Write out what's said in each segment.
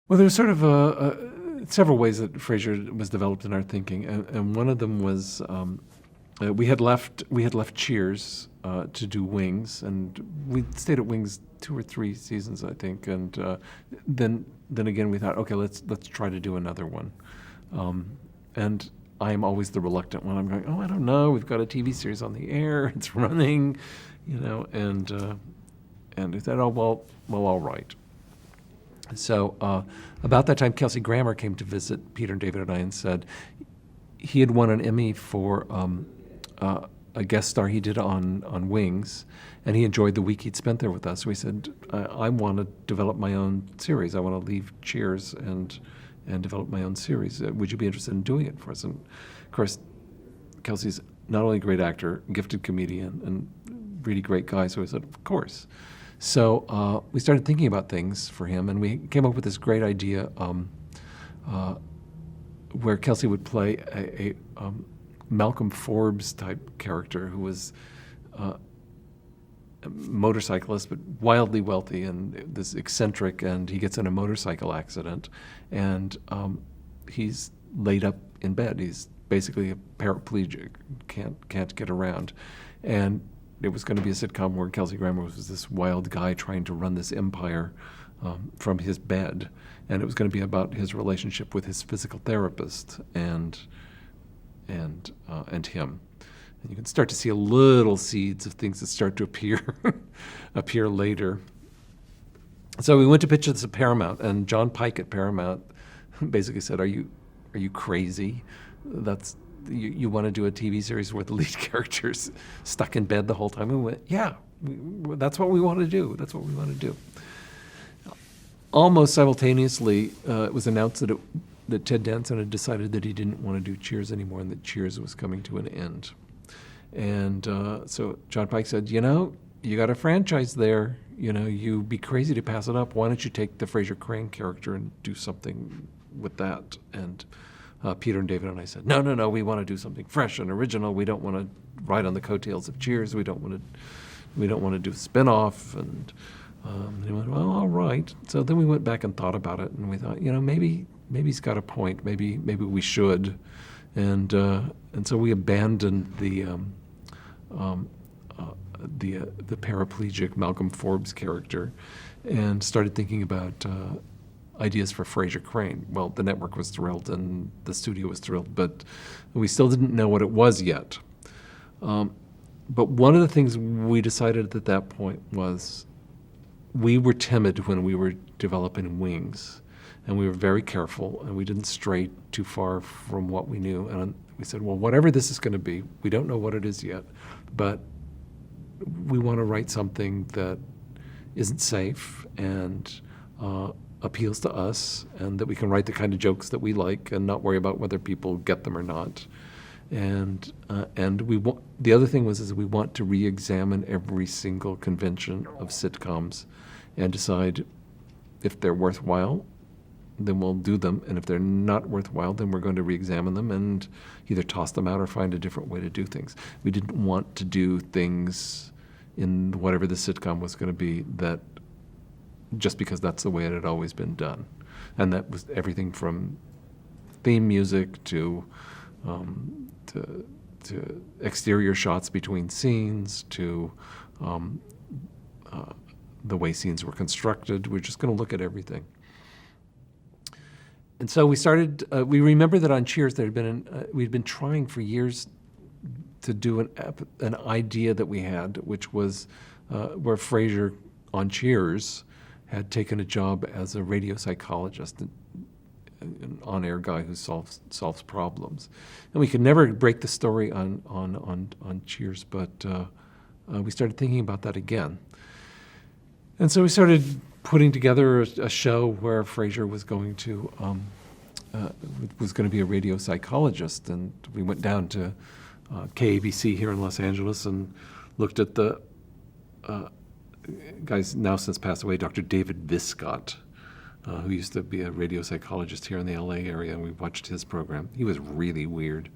Well, there's sort of several ways that Frasier was developed in our thinking, and one of them was we had left Cheers to do Wings, and we stayed at Wings 2 or 3 seasons, I think, and then again we thought, okay, let's try to do another one, and I am always the reluctant one. I'm going, oh, I don't know, we've got a TV series on the air, it's running, and we thought, oh well, all right. So about that time, Kelsey Grammer came to visit Peter and David and I and said he had won an Emmy for a guest star he did on Wings, and he enjoyed the week he'd spent there with us. So he said, I want to develop my own series. I want to leave Cheers and develop my own series. Would you be interested in doing it for us? And of course, Kelsey's not only a great actor, gifted comedian, and really great guy, so he said, of course. So we started thinking about things for him, and we came up with this great idea where Kelsey would play a Malcolm Forbes type character who was a motorcyclist but wildly wealthy and this eccentric, and he gets in a motorcycle accident, and he's laid up in bed. He's basically a paraplegic, can't get around, and it was going to be a sitcom where Kelsey Grammer was this wild guy trying to run this empire from his bed, and it was going to be about his relationship with his physical therapist and him. And you can start to see a little seeds of things that start to appear later. So we went to pitch this at Paramount, and John Pike at Paramount basically said, "Are you crazy? You want to do a TV series where the lead character's stuck in bed the whole time?" And we went, yeah, that's what we want to do. That's what we want to do. Almost simultaneously, it was announced that Ted Danson had decided that he didn't want to do Cheers anymore and that Cheers was coming to an end. And so John Pike said, you got a franchise there. You'd be crazy to pass it up. Why don't you take the Frasier Crane character and do something with that? And Peter and David and I said, no, we want to do something fresh and original. We don't want to ride on the coattails of Cheers. We don't want to do a spin-off. And he went, well, all right. So then we went back and thought about it, and we thought, maybe he's got a point. Maybe we should. And so we abandoned the paraplegic Malcolm Forbes character and started thinking about ideas for Frasier Crane. Well, the network was thrilled and the studio was thrilled, but we still didn't know what it was yet. But one of the things we decided at that point was we were timid when we were developing Wings, and we were very careful, and we didn't stray too far from what we knew. And we said, well, whatever this is going to be, we don't know what it is yet, but we want to write something that isn't safe and appeals to us, and that we can write the kind of jokes that we like and not worry about whether people get them or not. And the other thing was we want to re-examine every single convention of sitcoms and decide if they're worthwhile, then we'll do them, and if they're not worthwhile, then we're going to re-examine them and either toss them out or find a different way to do things. We didn't want to do things in whatever the sitcom was going to be that just because that's the way it had always been done. And that was everything from theme music to exterior shots between scenes to the way scenes were constructed. We're just going to look at everything. And so we started, we remember that on Cheers there had been, we'd been trying for years to do an idea that we had, which was where Frasier on Cheers had taken a job as a radio psychologist, an on-air guy who solves problems. And we could never break the story on Cheers, but we started thinking about that again. And so we started putting together a show where Frasier was going to be a radio psychologist, and we went down to KABC here in Los Angeles and looked at the guy's now since passed away, Dr. David Viscott, who used to be a radio psychologist here in the LA area, and we watched his program. He was really weird.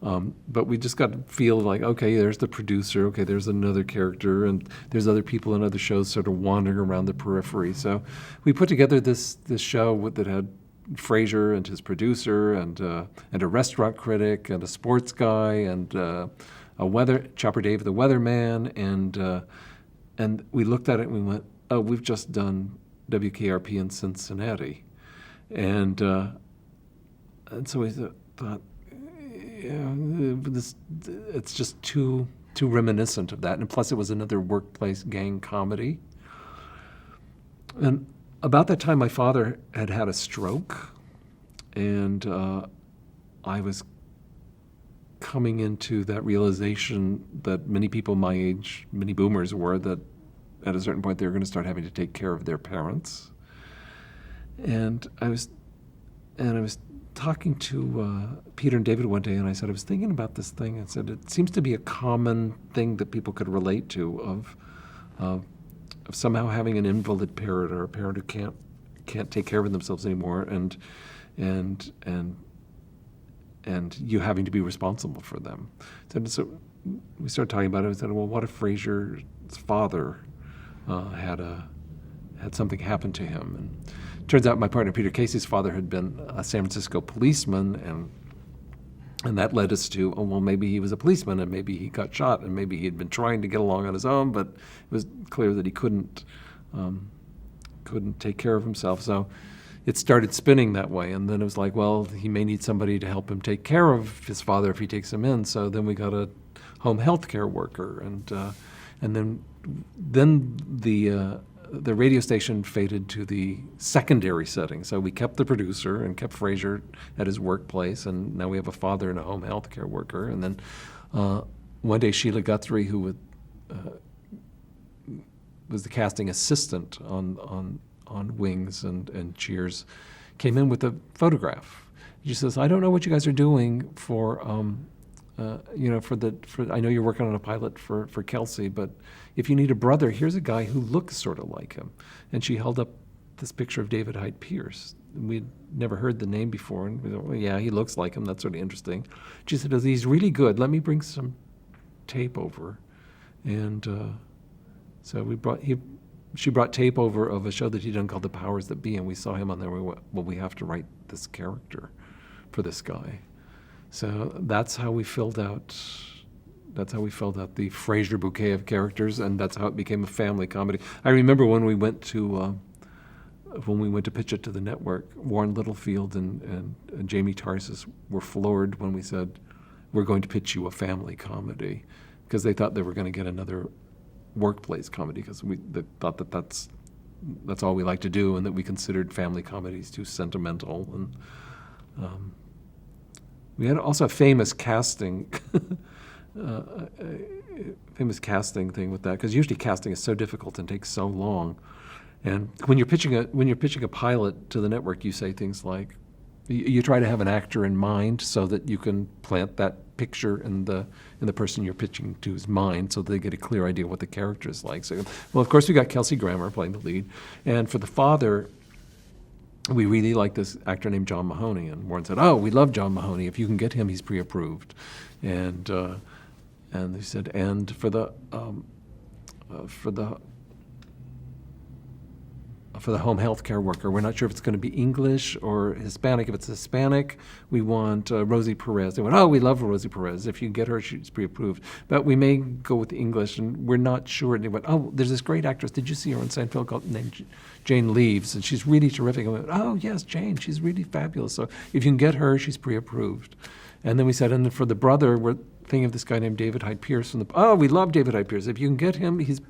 But we just got to feel like, okay, there's the producer, okay, there's another character, and there's other people in other shows sort of wandering around the periphery. So we put together this show that had Frasier and his producer, and a restaurant critic, and a sports guy, and Chopper Dave the weatherman, and we looked at it and we went, oh, we've just done WKRP in Cincinnati, and so we thought, it's just too reminiscent of that, and plus it was another workplace gang comedy. And about that time, my father had a stroke, and I was coming into that realization that many people my age, many boomers were, that at a certain point they were going to start having to take care of their parents. And I was talking to Peter and David one day, and I said, I was thinking about this thing. I said, it seems to be a common thing that people could relate to of somehow having an invalid parent, or a parent who can't take care of themselves anymore, and you having to be responsible for them. So we started talking about it. I said, well, what if Frasier's father had something happen to him? And it turns out my partner Peter Casey's father had been a San Francisco policeman, and that led us to, oh, well, maybe he was a policeman, and maybe he got shot, and maybe he had been trying to get along on his own, but it was clear that he couldn't take care of himself. So it started spinning that way, and then it was like, well, he may need somebody to help him take care of his father if he takes him in. So then we got a home health care worker, and then the radio station faded to the secondary setting. So we kept the producer and kept Frasier at his workplace, and now we have a father and a home health care worker. And then one day Sheila Guthrie, who was the casting assistant on Wings and Cheers, came in with a photograph. She says, I don't know what you guys are doing for I know you're working on a pilot for Kelsey, but if you need a brother, here's a guy who looks sort of like him. And she held up this picture of David Hyde Pierce. We'd never heard the name before, and we thought, well, yeah, he looks like him. That's sort of interesting. She said, he's really good. Let me bring some tape over. And so she brought tape over of a show that he'd done called The Powers That Be, and we saw him on there. We went, well, we have to write this character for this guy. So that's how we filled out the Frasier bouquet of characters, and that's how it became a family comedy. I remember when we went to pitch it to the network, Warren Littlefield and Jamie Tarsis were floored when we said, we're going to pitch you a family comedy, because they thought they were going to get another workplace comedy, because they thought that's all we like to do, and that we considered family comedies too sentimental. And we had also a famous casting thing with that, because usually casting is so difficult and takes so long. And when you're pitching a pilot to the network, you say things like, you try to have an actor in mind so that you can plant that picture in the person you're pitching to's mind, so they get a clear idea of what the character is like. So, well, of course, we got Kelsey Grammer playing the lead, and for the father, we really like this actor named John Mahoney, and Warren said, oh, we love John Mahoney. If you can get him, he's pre-approved. And they said, and for the home health care worker, we're not sure if it's going to be English or Hispanic. If it's Hispanic, we want Rosie Perez. They went, oh, we love Rosie Perez. If you get her, she's pre-approved. But we may go with English, and we're not sure. And they went, oh, there's this great actress. Did you see her on Seinfeld named Jane Leaves? And she's really terrific. I went, oh, yes, Jane. She's really fabulous. So if you can get her, she's pre-approved. And then we said, and then for the brother, we're thinking of this guy named David Hyde Pierce. Oh, we love David Hyde Pierce. If you can get him, he's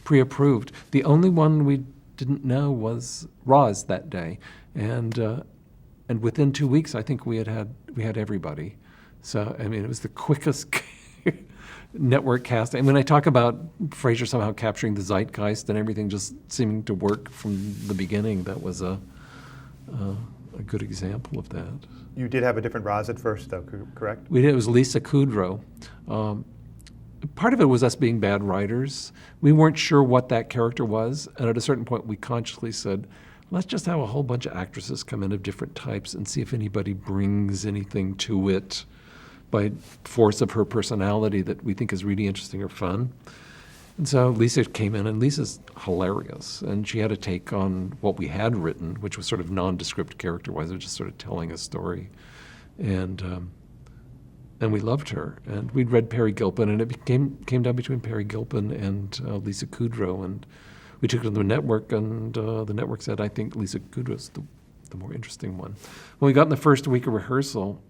pre-approved. The only one we didn't know was Roz that day, and within 2 weeks, I think we had everybody. So I mean, it was the quickest network casting. And when I talk about Frasier somehow capturing the zeitgeist and everything just seeming to work from the beginning, that was a good example of that. You did have a different Roz at first, though, correct? We did. It was Lisa Kudrow. Part of it was us being bad writers. We weren't sure what that character was, and at a certain point we consciously said, let's just have a whole bunch of actresses come in of different types and see if anybody brings anything to it by force of her personality that we think is really interesting or fun. And so Lisa came in, and Lisa's hilarious. And she had a take on what we had written, which was sort of nondescript character-wise, just sort of telling a story. And we loved her. And we'd read Perry Gilpin, and it came down between Perry Gilpin and Lisa Kudrow. And we took it to the network, and the network said, I think Lisa Kudrow's the more interesting one. When we got in the first week of rehearsal,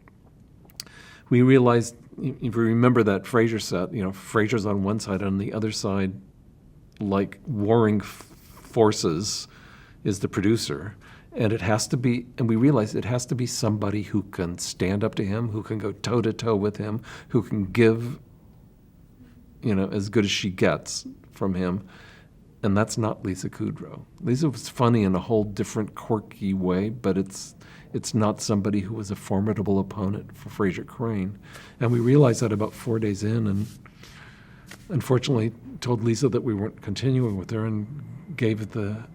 we realized, if you remember that Frasier set, Frasier's on one side, on the other side, like warring forces, is the producer. And it has to be, and we realized it has to be somebody who can stand up to him, who can go toe-to-toe with him, who can give, as good as she gets from him. And that's not Lisa Kudrow. Lisa was funny in a whole different, quirky way, but it's not somebody who was a formidable opponent for Frasier Crane. And we realized that about 4 days in, and unfortunately told Lisa that we weren't continuing with her, and gave the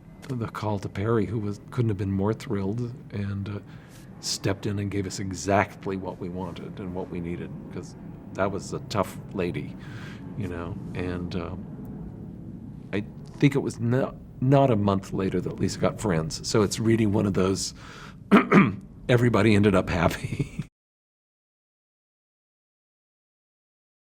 call to Perry, who couldn't have been more thrilled, and stepped in and gave us exactly what we wanted and what we needed, because that was a tough lady, and I think it was not a month later that Lisa got Friends. So it's really one of those, everybody ended up happy.